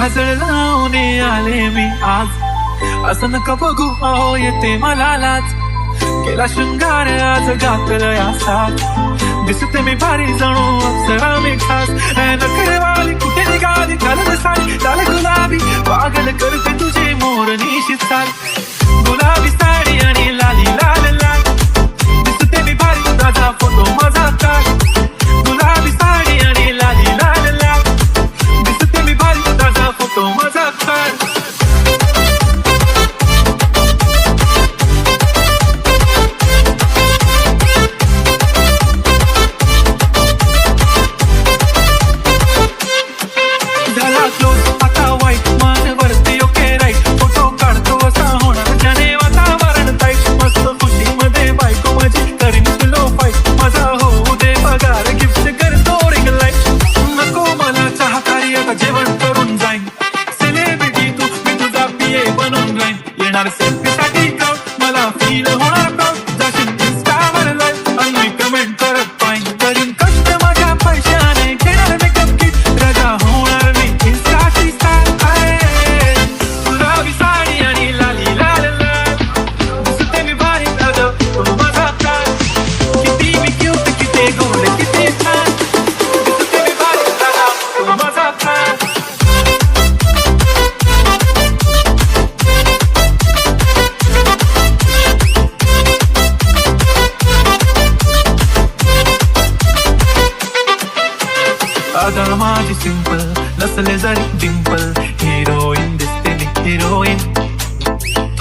काजळ लावून आले मी आज, असं नका बघू अहो येते मला लाज. केला शृंगार आज घातलं या साथ, दिसते मी भारी जणू अप्सरा मी खास. नखरेवाली कुठे निघाली घालत साडी लाल गुलाबी, पागल करते तुझे मोरनीशी चाल. गुलाबी साडी आणि लाली लाल लाल, दिसते मी भारी ताजा फोटो माझा काढ. गुलाबी साडी आणि लाली लाल लाल, दिसते मी भारी ताजा फोटो माझा काढ. सेल्फीसाठी मला फील होणार प्राऊड, जाशील इंस्टावर लाईव्ह आणि कमेंट करत पाहिन. करीन कष्ट माझ्या पैशाने, घेणार मेकअप किट, रजा होणार मी इंस्टाची स्टार. गुलाबी साडी आणि लाली लाल लाल, दिसते मी भारी दादा तो माझा काळ. किती मी क्यूट, किती गोड, किती छान, दिसते मी भारी दादा तो माझा काळ. अगं माझी सिंपल नसले जरी डिंपल, हिरोईन दिसते मी हिरोईन.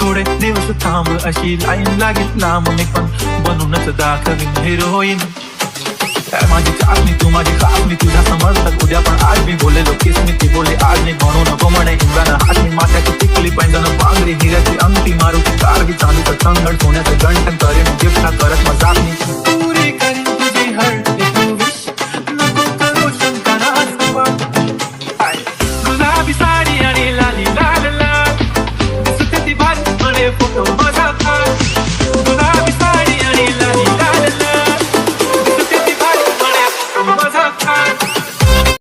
थोडे दिवस थांब अशी लाईन लागेल लांब, मी पण बनूनच दाखवीन हिरोईन. माझी चाचणी तू माझी खासणी, तुझ्या समजतात उद्या पण आज मी बोलेलो